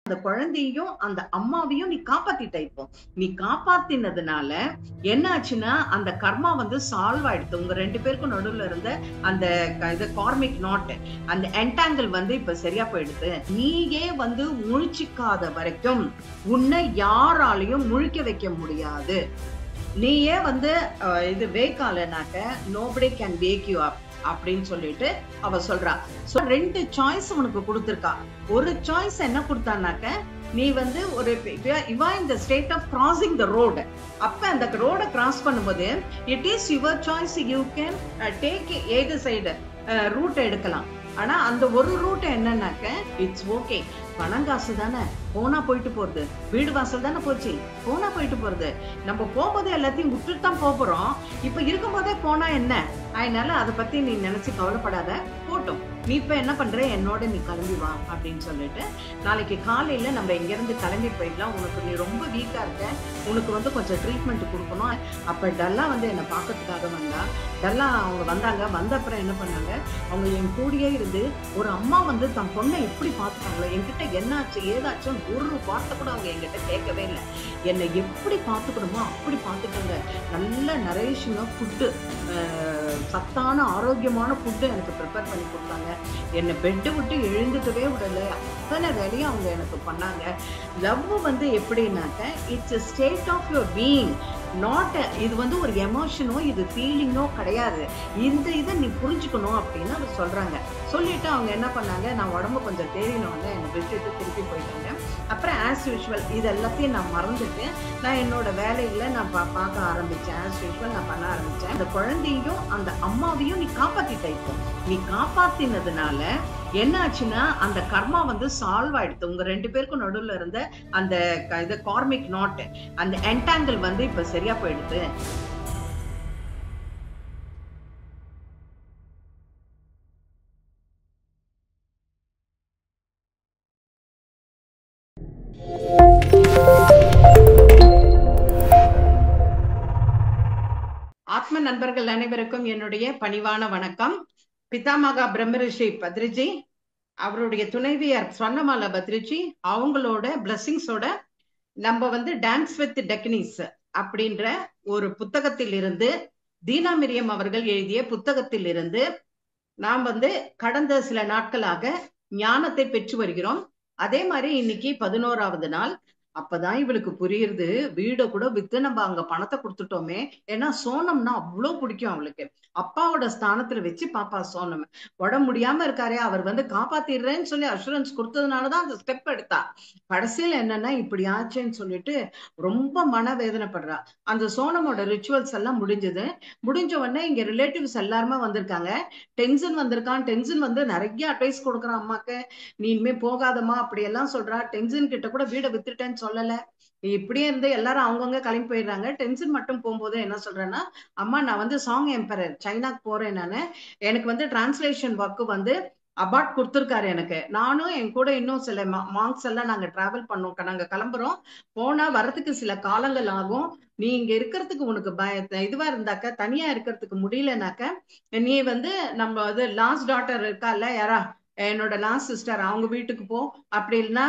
அந்த குழந்தையும் அந்த அம்மாவையும் நீ காப்பாத்திட்ட. இப்போ நீ காப்பாத்தினதுனால என்ன ஆச்சுன்னா அந்த கர்மா வந்து சால்வ் ஆயிடுது. உங்க 2 பேருக்கும் நடுவுல இருந்த அந்த இது கார்மிக் நாட், அந்த என்டாங்கிள் வந்து இப்ப சரியா போயிடுது. நீயே வந்து முழிச்சிக்காத வரைக்கும் உன்னை யாராலையும் முழிக்க வைக்க முடியாது. நீயே வந்து இது வேக்காலனாக்க nobody can wake you up அப்படின்னு சொல்லிட்டு அவ சொல்றா. 2 சாய்ஸ் உனக்கு கொடுத்திருக்கா. ஒரு சாய்ஸ் என்ன கொடுத்தானாக்க, நீ வந்து ஒரு இவா இந்த state of crossing the road. அப்ப அந்த ரோட கிராஸ் பண்ணும்போது it is your choice, you can take ஏது சைடு ரூட் எடுக்கலாம். ஆனா அந்த ஒரு ரூட் என்னன்னாக்க இட்ஸ் ஓகே, பணம் காசு தானே, போனா போயிட்டு போறது, வீடு வாசல் தானே போச்சு, போனா போயிட்டு போறது, நம்ம போகும்போது எல்லாத்தையும் விட்டுட்டு தான் போறோம். இப்ப இருக்கும் போதே போனா என்ன, அதனால அதை பத்தி நீ நினைச்சு கவலைப்படாத, போட்டோம். நீ இப்ப என்ன பண்ற, என்னோட நீ கிளம்பி வா அப்படின்னு சொல்லிட்டு நாளைக்கு காலையில நம்ம இங்க இருந்து கிளம்பி போயிடலாம். உனக்கு நீ ரொம்ப வீக்கா இருக்க, உனக்கு வந்து கொஞ்சம் ட்ரீட்மெண்ட் கொடுக்கணும். அப்ப டல்லா வந்து என்னை பார்க்கறதுக்காக வந்தா. டல்லா அவங்க வந்தாங்க. வந்த அப்புறம் என்ன பண்ணாங்க, அவங்க என் கூடயே இருந்து ஒரு அம்மா வந்து தன் பொண்ணை எப்படி பார்த்துட்டாங்களோ, என்கிட்ட என்னாச்சு ஏதாச்சும் ஒரு வார்த்தை கூட அவங்க என்கிட்ட கேட்கவே இல்லை. என்னை எப்படி பார்த்துக்கணுமோ அப்படி பார்த்துட்டாங்க. நல்ல நரேஷிங்காக ஃபுட்டு, சத்தான ஆரோக்கியமான ஃபுட்டு எனக்கு ப்ரிப்பேர் பண்ணி கொடுத்தாங்க. என்னை பெட்டை விட்டு எழுந்துக்கவே விடலை. அத்தனை வேலையும் அவங்க எனக்கு பண்ணாங்க. லவ் வந்து எப்படின்னாக்க it's a state of your being, not இது வந்து ஒரு எமோஷனோ இது ஃபீலிங்கோ கிடையாது. இந்த இதை நீ புரிஞ்சுக்கணும் அப்படின்னு அவங்க சொல்றாங்க. சொல்லிட்டு அவங்க என்ன பண்ணாங்க, நான் உடம்பு கொஞ்சம் தேறினவங்க என்னை விட்டுட்டு திருப்பி போயிட்டாங்க. அப்புறம் ஆஸ் யூஷுவல் இது எல்லாத்தையும் நான் மறந்துட்டு நான் என்னோட வேலைகளை நான் பார்க்க ஆரம்பிச்சேன். ஆஸ் யூஷுவல் நான் பண்ண ஆரம்பிச்சேன். அந்த குழந்தையும் அந்த அம்மாவையும் நீ காப்பாத்திட்ட. இப்போ நீ காப்பாத்தினதுனால என்ன ஆச்சுன்னா அந்த கர்மா வந்து சால்வ் ஆயிடுது. உங்க 2 பேருக்கும் நடுவுல இருந்த அந்த இது கார்மிக் நாட், அந்த என்டாங்கிள் வந்து இப்ப சரியா போயிடுது. ஆத்ம நண்பர்கள் அனைவருக்கும் என்னுடைய பணிவான வணக்கம். பிதாமகா பிரம்மரிஷி பத்ரிஜி, அவருடைய துணைவியார் ஸ்வர்ணமாலா பத்ரிஜி, அவங்களோட பிளஸிங்ஸோட நம்ம வந்து டான்ஸ் வித் டெக்னிஸ் அப்படின்ற ஒரு புத்தகத்தில் இருந்து, தீனா மிரியம் அவர்கள் எழுதிய புத்தகத்தில் இருந்து நாம் வந்து கடந்த சில நாட்களாக ஞானத்தை பெற்று வருகிறோம். அதே மாதிரி இன்னைக்கு 11வது நாள். அப்பதான் இவளுக்கு புரியுது, வீடை கூட வித்து நம்ம அங்க பணத்தை கொடுத்துட்டோமே. ஏன்னா சோனம்னா அவ்வளவு பிடிக்கும் அவளுக்கு. அப்பாவோட ஸ்தானத்துல வச்சு பாப்பா சோனம். உடம்பு முடியாம இருக்காரே, அவர் வந்து காப்பாத்திடுறேன்னு சொல்லி அஷூரன்ஸ் கொடுத்ததுனாலதான் அந்த ஸ்டெப் எடுத்தா. கடைசியில என்னன்னா இப்படி ஆச்சுன்னு சொல்லிட்டு ரொம்ப மனவேதனைப்படுறா. அந்த சோனமோட ரிச்சுவல்ஸ் எல்லாம் முடிஞ்சது. முடிஞ்ச உடனே இங்க ரிலேட்டிவ்ஸ் எல்லாருமே வந்திருக்காங்க. டென்ஷன் வந்திருக்கான். டென்ஷன் வந்து நிறைய அட்வைஸ் கொடுக்குறான் அம்மாக்கு, நீ இனிமே போகாதம்மா அப்படியெல்லாம் சொல்றா. டென்ஷன் கிட்ட கூட வீடை வித்துட்டேன்னு சொல்லல. இப்படியே இருந்து எல்லாரும் அவங்கவுங்க கிளம்பி போயிடுறாங்க. டென்ஷன் மட்டும் போகும்போது என்ன சொல்றேன்னா, அம்மா நான் வந்து சாங் எம்பரர் சைனாக்கு போறேன், நானு எனக்கு வந்து டிரான்ஸ்லேஷன் ஒர்க் வந்து அபார்ட் கொடுத்துருக்காரு எனக்கு. நானும் என் கூட இன்னும் சில மார்க்ஸ் எல்லாம் நாங்க டிராவல் பண்ணோம், நாங்க கிளம்புறோம். போனா வரதுக்கு சில காலங்கள் ஆகும். நீ இங்க இருக்கிறதுக்கு உனக்கு இதுவா இருந்தாக்க, தனியா இருக்கிறதுக்கு முடியலனாக்க, நீ வந்து நம்ம இது லாஸ்ட் டாட்டர் இருக்கா யாரா, என்னோட லாஸ்ட் சிஸ்டர், அவங்க வீட்டுக்கு போ. அப்படி இல்லைன்னா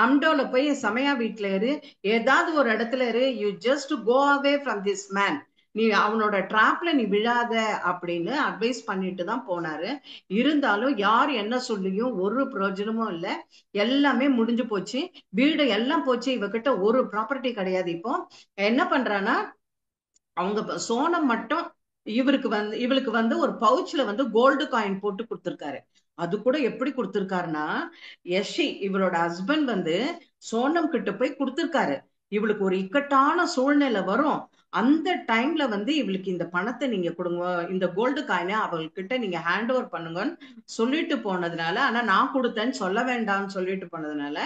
அம்டோல போய் சமயா வீட்டுல இரு, ஏதாவது ஒரு இடத்துல இரு. You just go away from this man, நீ அவனோட டிராப்ல நீ விழாத அப்படின்னு அட்வைஸ் பண்ணிட்டு தான் போனாரு. இருந்தாலும் யார் என்ன சொல்லியும் ஒரு பிரயோஜனமும் இல்லை. எல்லாமே முடிஞ்சு போச்சு, வீடு எல்லாம் போச்சு. இவகிட்ட ஒரு ப்ராப்பர்ட்டி கிடையாது. இப்போ என்ன பண்றானா, அவங்க சோனம் மட்டும் இவளுக்கு வந்து ஒரு பவுச்ல வந்து கோல்டு காயின் போட்டு கொடுத்திருக்காரு. அது கூட எப்படி கொடுத்திருக்காருன்னா, யஷி இவளோட ஹஸ்பண்ட் வந்து சோனம் கிட்ட போய் கொடுத்திருக்காரு. இவளுக்கு ஒரு இக்கட்டான சூழ்நிலை வரும், அந்த டைம்ல வந்து இவளுக்கு இந்த பணத்தை நீங்க கொடுங்க, இந்த கோல்டு காயினை அவள்கிட்ட நீங்க ஹேண்ட் ஓவர் பண்ணுங்கன்னு சொல்லிட்டு போனதுனால, ஆனா நான் கொடுத்தேன்னு சொல்ல வேண்டாம்னு சொல்லிட்டு போனதுனால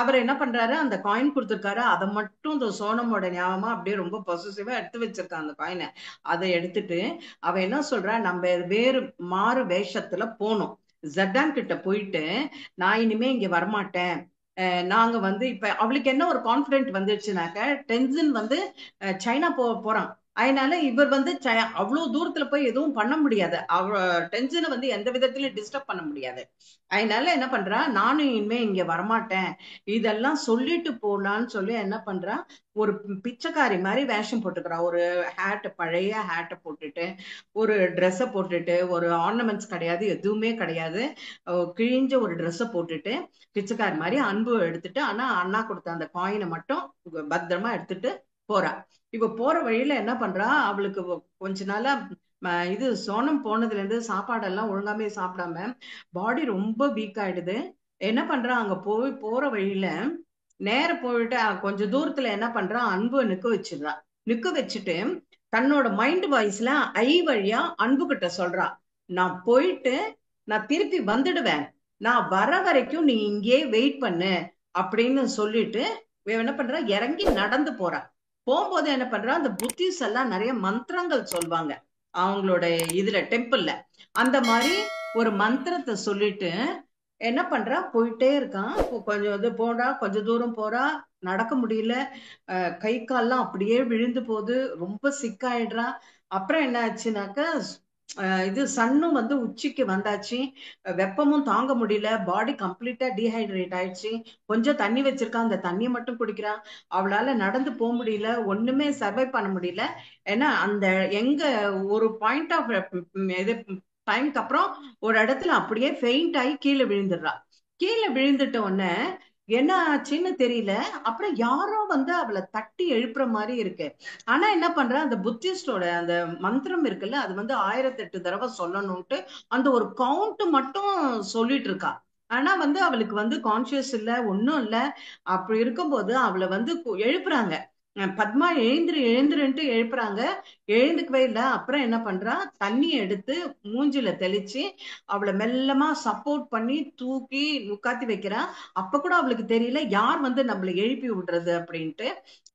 அவர் என்ன பண்றாரு, அந்த காயின் கொடுத்திருக்காரு. அதை மட்டும் இந்த சோனமோட ஞாபகமா அப்படியே ரொம்ப பொசசிவா எடுத்து வச்சிருக்கான் அந்த காயினை. அதை எடுத்துட்டு அவ என்ன சொல்றா, நம்ம வேறு மாறு வேஷத்துல போனோம். ஜட்டான் கிட்ட போயிட்டு, நான் இனிமே இங்க வரமாட்டேன், நாங்க வந்து இப்ப அவளுக்கு என்ன ஒரு கான்பிடென்ட் வந்துருச்சுனாக்க, டென்சன் வந்து சைனா போறான். அதனால இவர் வந்து அவ்வளவு தூரத்துல போய் எதுவும் பண்ண முடியாது. அவ டென்ஷனை வந்து எந்த விதத்திலயும் டிஸ்டர்ப் பண்ண முடியாது. அதனால என்ன பண்றா, நானும் இனிமே இங்க வரமாட்டேன், இதெல்லாம் சொல்லிட்டு போலான்னு சொல்லி என்ன பண்றா, ஒரு பிச்சைக்காரி மாதிரி வேஷம் போட்டுக்கிறா. ஒரு பழைய ஹேட்டை போட்டுட்டு, ஒரு ட்ரெஸ்ஸை போட்டுட்டு, ஒரு ஆர்னமெண்ட்ஸ் கிடையாது, எதுவுமே கிடையாது, கிழிஞ்ச ஒரு ட்ரெஸ்ஸை போட்டுட்டு பிச்சைக்காரி மாதிரி அன்பு எடுத்துட்டு, ஆனா அண்ணா கொடுத்த அந்த காயினை மட்டும் பத்திரமா எடுத்துட்டு போறா. இவ போற வழியில என்ன பண்றா, அவளுக்கு கொஞ்ச நாளா இது சோனம் போனதுல இருந்து சாப்பாடெல்லாம் ஒழுங்காமே சாப்பிடாம பாடி ரொம்ப வீக் ஆயிடுது. என்ன பண்றா, அங்க போற வழியில நேர போயிட்டு கொஞ்ச தூரத்துல என்ன பண்றா, அன்பு நிக்க வச்சிடுறா. நிக்க வச்சுட்டு தன்னோட மைண்ட் வாய்ஸ்ல வழியா அன்பு கிட்ட சொல்றா, நான் போயிட்டு நான் திருப்பி வந்துடுவேன், நான் வர வரைக்கும் நீ இங்கேயே வெயிட் பண்ணு அப்படின்னு சொல்லிட்டு என்ன பண்றா, இறங்கி நடந்து போறா. போகும்போது என்ன பண்றா, அந்த புத்திஸ் எல்லாம் நிறைய மந்திரங்கள் சொல்வாங்க அவங்களோட இதுல டெம்பிள்ல. அந்த மாதிரி ஒரு மந்திரத்தை சொல்லிட்டு என்ன பண்றா, போயிட்டே இருக்கான். கொஞ்சம் இது போறா, கொஞ்ச தூரம் போறா, நடக்க முடியல, கை கால்லாம் அப்படியே விழுந்து போகுது, ரொம்ப சிக்காயிடுறா. அப்புறம் என்ன ஆச்சுனாக்கா, இது சன்னும் வந்து உச்சிக்கு வந்தாச்சு, வெப்பமும் தாங்க முடியல, பாடி கம்ப்ளீட்டா டீஹைட்ரேட் ஆயிடுச்சு. கொஞ்சம் தண்ணி வச்சிருக்கா, அந்த தண்ணியை மட்டும் குடிக்கிறா. அவளால நடந்து போக முடியல, ஒண்ணுமே சர்வை பண்ண முடியல. ஏன்னா அந்த எங்க ஒரு பாயிண்ட் ஆஃப் இது டைம்க்கு அப்புறம் ஒரு இடத்துல அப்படியே ஃபெயிண்ட் ஆகி கீழே விழுந்துடுறா. கீழே விழுந்துட்ட உடனே என்ன ஆச்சுன்னு தெரியல. அப்புறம் யாரோ வந்து அவளை தட்டி எழுப்புற மாதிரி இருக்கு. ஆனா என்ன பண்ற, அந்த புத்திஸ்டோட அந்த மந்திரம் இருக்குல்ல, அது வந்து 1008 தடவை சொல்லணும்ட்டு அந்த ஒரு கவுண்ட் மட்டும் சொல்லிட்டு இருக்கா. ஆனா வந்து அவளுக்கு வந்து கான்சியஸ் இல்ல, ஒன்னும் இல்ல. அப்படி இருக்கும்போது அவளை வந்து எழுப்புறாங்க. பத்மா எழுந்துரு எழுந்துருன்ட்டு எழுப்புறாங்க. எழுந்துக்கவே இல்லை. அப்புறம் என்ன பண்றா, தண்ணியை எடுத்து மூஞ்சில தெளிச்சு அவளை மெல்லமா சப்போர்ட் பண்ணி தூக்கி உட்காத்தி வைக்கிறா. அப்ப கூட அவளுக்கு தெரியல யார் வந்து நம்மளை எழுப்பி விடுறது அப்படின்ட்டு.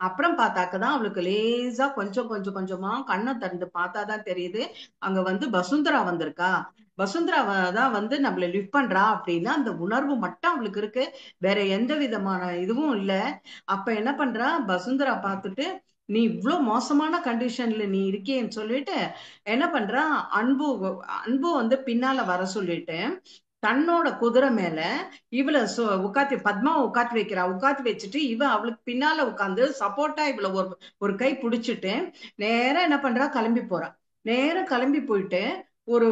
அப்புறம் பார்த்தாக்கதான் அவளுக்கு லேசா கொஞ்சம் கொஞ்சம் கொஞ்சமா கண்ணை திறந்து பார்த்தாதான் தெரியுது, அங்க வந்து வசுந்தரா வந்திருக்கா. வசுந்தரா தான் வந்து நம்மளை லிஃப்ட் பண்றா அப்படின்னு அந்த உணர்வு மட்டும் அவளுக்கு இருக்கு. வேற எந்த விதமான இதுவும் இல்ல. அப்ப என்ன பண்றா, வசுந்தரா பார்த்துட்டு நீ இவ்வளவு மோசமான கண்டிஷன்ல நீ இருக்கேன்னு சொல்லிட்டு என்ன பண்றா, அன்பு அன்பு வந்து பின்னால வர சொல்லிட்டு தன்னோட குதிரை மேல இவளை உட்காத்தி பத்மாவை உட்காத்தி வைக்கிறா. உட்காத்தி வச்சுட்டு இவ அவளுக்கு பின்னால உட்காந்து சப்போர்ட்டா இவளை ஒரு கை பிடிச்சிட்டு நேரா என்ன பண்றா, கிளம்பி போறா. நேரம் கிளம்பி போயிட்டு ஒரு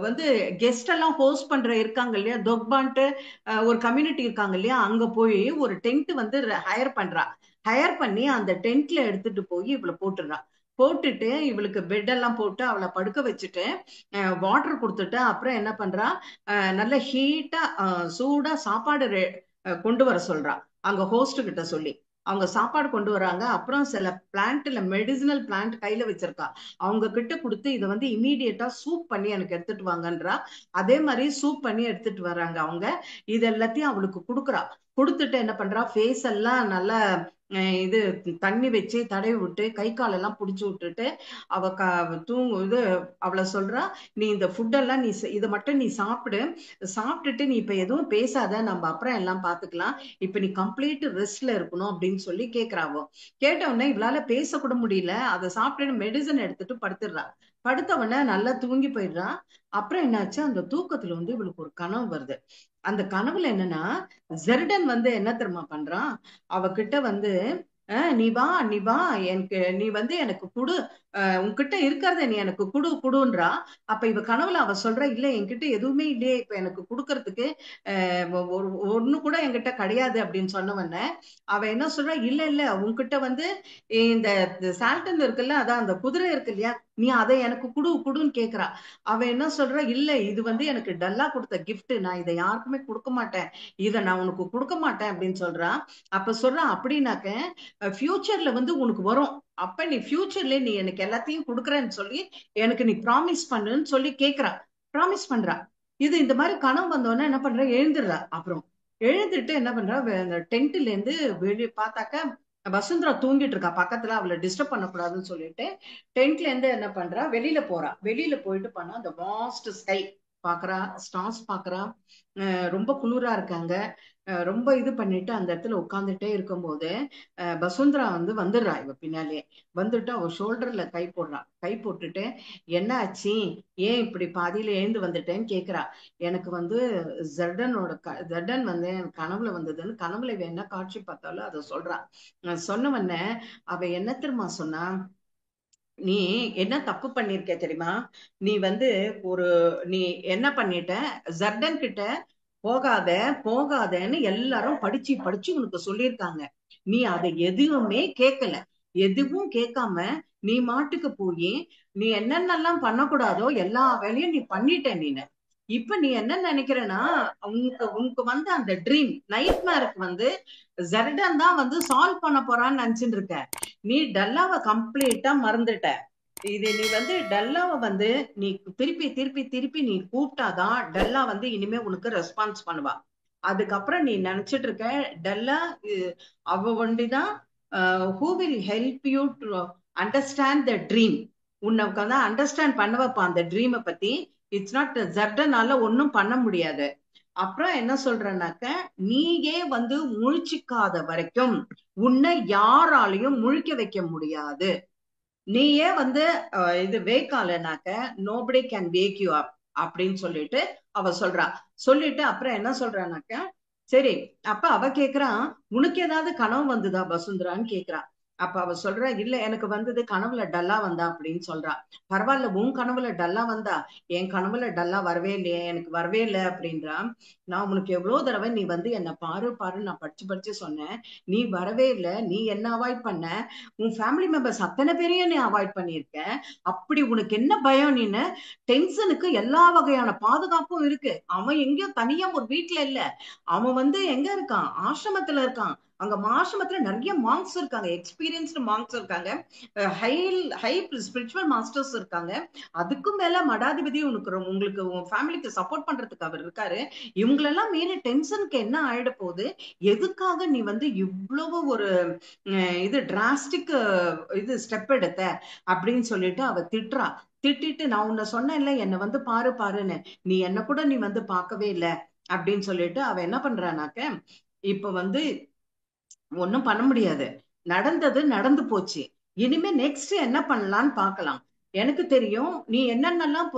வந்து கெஸ்ட் எல்லாம் ஹோஸ்ட் பண்ற இருக்காங்க இல்லையா, தொக்பான்ட்டு ஒரு கம்யூனிட்டி இருக்காங்க இல்லையா, அங்க போய் ஒரு டென்ட் வந்து ஹையர் பண்றா. ஹையர் பண்ணி அந்த டென்ட்ல எடுத்துட்டு போய் இவளை போட்டுடுறா. போட்டுட்டு இவளுக்கு பெட் எல்லாம் போட்டு அவளை படுக்க வச்சுட்டு வாட்டர் கொடுத்துட்டு அப்புறம் என்ன பண்றா, நல்ல ஹீட்டா சூடா சாப்பாடு கொண்டு வர சொல்றா. அங்க ஹோஸ்ட் கிட்ட சொல்லி அவங்க சாப்பாடு கொண்டு வராங்க. அப்புறம் சில பிளான்ட்ல மெடிசினல் பிளான்ட் கையில வச்சிருக்கா, அவங்க கிட்ட கொடுத்து இதை வந்து இமீடியட்டா சூப் பண்ணி எனக்கு எடுத்துட்டு வாங்கன்றா. அதே மாதிரி சூப் பண்ணி எடுத்துட்டு வராங்க அவங்க. இது எல்லாத்தையும் அவளுக்கு கொடுக்குறா. கொடுத்துட்டு என்ன பண்றா, ஃபேஸ் எல்லாம் நல்லா இது தண்ணி வச்சு தடவி விட்டு கை கால் எல்லாம் புடிச்சு விட்டுட்டு அவ இது அவளை சொல்றா, நீ இந்த ஃபுட்டெல்லாம் நீ இதை மட்டும் நீ சாப்பிடு, சாப்பிட்டுட்டு நீ இப்ப எதுவும் பேசாத, நம்ம அப்புறம் எல்லாம் பாத்துக்கலாம், இப்ப நீ கம்ப்ளீட் ரெஸ்ட்ல இருக்கணும் அப்படின்னு சொல்லி கேக்குறாவோ. கேட்ட உடனே இவளால பேசக்கூட முடியல. அதை சாப்பிட்டு மெடிசன் எடுத்துட்டு படுத்துடுறா. படுத்த உடனே நல்லா தூங்கி போயிடுறா. அப்புறம் என்னாச்சு, அந்த தூக்கத்துல வந்து இவளுக்கு ஒரு கனவு வருது. அந்த கனவுல என்னன்னா, ஜெர்டன் வந்து என்ன தெரியுமா பண்றான், அவகிட்ட வந்து நீ வா நீ வா, எனக்கு நீ வந்து எனக்கு குடு, உன்கிட்ட இருக்கிறத நீ எனக்கு குடுன்றா. அப்ப இவ கனவுல அவ சொல்ற, இல்ல என்கிட்ட எதுவுமே இல்லையே இப்ப எனக்கு குடுக்கறதுக்கு, ஒண்ணு கூட என்கிட்ட கிடையாது அப்படின்னு சொன்னவன அவ என்ன சொல்றா, இல்ல இல்ல உன்கிட்ட வந்து இந்த சால்டன் இருக்குல்ல, அதான் அந்த குதிரை இருக்கு இல்லையா, நீ அதை எனக்கு குடுன்னு கேக்குறா. அவ என்ன சொல்றா, இல்ல இது வந்து எனக்கு டல்லா கொடுத்த கிஃப்ட், நான் இதை யாருக்குமே கொடுக்க மாட்டேன், இதை நான் உனக்கு கொடுக்க மாட்டேன் அப்படின்னு சொல்றா. அப்ப சொல்றா, அப்படின்னாக்க ஃபியூச்சர்ல வந்து உனக்கு வரும், அப்ப நீ ஃபியூச்சர்ல நீ எனக்கு எல்லாத்தையும் கொடுக்குறேன்னு சொல்லி எனக்கு நீ ப்ராமிஸ் பண்ணுன்னு சொல்லி கேக்குறா. ப்ராமிஸ் பண்றா. இது இந்த மாதிரி கனவு வந்தோடனே என்ன பண்றா, எழுந்துடுறா. அப்புறம் எழுந்துட்டு என்ன பண்றா, அந்த டென்ட்ல இருந்து வெளியே பார்த்தாக்க வசுந்தரா தூங்கிட்டு இருக்கா பக்கத்துல, அவளை டிஸ்டர்ப் பண்ணக்கூடாதுன்னு சொல்லிட்டு டென்ட்ல இருந்து என்ன பண்றா, வெளியில போறா. வெளியில போயிட்டு பண்ணா அந்த வாஸ்ட் ஸ்கை, பாக்குறா, ஸ்டார்ஸ் பாக்குறா. ரொம்ப குளிரா இருக்காங்க. ரொம்ப இது பண்ணிட்டு அந்த இடத்துல உட்கார்ந்துட்டே இருக்கும்போது வசுந்தரா வந்துடுறா. இவ பின்னாலே வந்துட்டு அவ ஷோல்டர்ல கை போடுறா. கை போட்டுட்டு என்ன ஆச்சு, ஏன் இப்படி பாதியில எழுந்து வந்துட்டேன்னு கேக்குறா. எனக்கு ஜர்டன் என் கனவுல வந்ததுன்னு, கனவுல இவ என்ன காட்சி பார்த்தாலும் அதை சொல்றா. சொன்ன உடனே அவ என்ன தெரியுமா சொன்னா, நீ என்ன தப்பு பண்ணிருக்க தெரியுமா, நீ ஒரு நீ என்ன பண்ணிட்ட, ஜர்டன் கிட்ட போகாத போகாதன்னு எல்லாரும் படிச்சு படிச்சு உனக்கு சொல்லியிருக்காங்க. நீ அதை எதுவுமே கேட்கல. எதுவும் கேட்காம நீ மாட்டுக்கு போய் நீ என்னென்னலாம் பண்ணக்கூடாதோ எல்லா வேலையும் நீ பண்ணிட்ட. இப்ப நீ என்ன நினைக்கிறனா, உனக்கு உனக்கு அந்த ட்ரீம் நைட் மேருக்கு ஜெர்டன் தான் சால்வ் பண்ண போறான்னு நினைச்சுட்டு இருக்க. நீ டல்லாவை கம்ப்ளீட்டா மறந்துட்ட. இது நீ டல்லாவை நீ திருப்பி திருப்பி திருப்பி நீ கூப்பிட்டாதான் டல்லா இனிமே உனக்கு ரெஸ்பான்ஸ் பண்ணுவா. அதுக்கப்புறம் நீ நினைச்சிட்டு இருக்க டல்லா அவ ஒண்டிதான் who will help you to understand the dream. உன்னை அண்டர்ஸ்டாண்ட் பண்ண வைப்பா அந்த ட்ரீமை பத்தி. இட்ஸ் நாட் ஜர்டனால ஒன்னும் பண்ண முடியாது. அப்புறம் என்ன சொல்றனாக்க, நீயே முழிச்சுக்காத வரைக்கும் உன்னை யாராலையும் முழிக்க வைக்க முடியாது. நீயே இது வேக்காலனாக்க nobody can wake you up அப்படின்னு சொல்லிட்டு அவ சொல்றா. சொல்லிட்டு அப்புறம் என்ன சொல்றானாக்க, சரி அப்ப அவ கேக்குறான், உனக்கு ஏதாவது கனவு வந்துதா வசுந்தரான்னு கேக்குறா. அப்ப அவ சொல்ற, இல்ல எனக்கு வந்தது கனவுல டல்லா வந்தா அப்படின்னு சொல்றா. பரவாயில்ல, உன் கனவுல டல்லா வந்தா, என் கனவுல டல்லா வரவே இல்லையே, எனக்கு வரவே இல்லை அப்படின்றா. நான் உனக்கு எவ்வளவு தடவை நீ என்ன பாரு பாரு நான் படிச்சு படிச்சு சொன்னேன், நீ வரவே இல்லை. நீ என்ன அவாய்ட் பண்ண, உன் ஃபேமிலி மெம்பர்ஸ் அத்தனை பேரையும் நீ அவாய்ட் பண்ணியிருக்க. அப்படி உனக்கு என்ன பயம்? நீனு டென்ஷனுக்கு எல்லா வகையான பாதுகாப்பும் இருக்கு. அவன் எங்கேயோ தனியா ஒரு வீட்டுல இல்ல, அவன் எங்க இருக்கான், ஆசிரமத்துல இருக்கான். அங்க ஆசிரமத்துல நிறைய மாங்க்ஸ் இருக்காங்க, எக்ஸ்பீரியன்ஸ்டு மாங்க்ஸ் இருக்காங்க, ஹை ஹை ஸ்பிரிச்சுவல் மாஸ்டர்ஸ் இருக்காங்க. அதுக்கும் மேல மடாதிபதி உங்களுக்கு உங்க ஃபேமிலிக்கு சப்போர்ட் பண்றதுக்கு அவர் இருக்காரு. இவங்களெல்லாம் மீறி டென்ஷனுக்கு என்ன ஆயிட போகுது? எதுக்காக நீ இவ்வளவு ஒரு இது டிராஸ்டிக் இது ஸ்டெப் எடுத்த அப்படின்னு சொல்லிட்டு அவ திட்டுறா. திட்டிட்டு, நான் உன்னை சொன்னேன்ல என்ன பாரு பாருன்னு, நீ என்ன கூட நீ பார்க்கவே இல்லை அப்படின்னு சொல்லிட்டு அவ என்ன பண்றானாக்க, இப்ப ஒன்னும் பண்ண முடியாது. நடந்தது நடந்து போச்சு. இனிமே நெக்ஸ்ட் என்ன பண்ணலான்னு பார்க்கலாம். எனக்கு தெரியும் நீ என்னென்னலாம்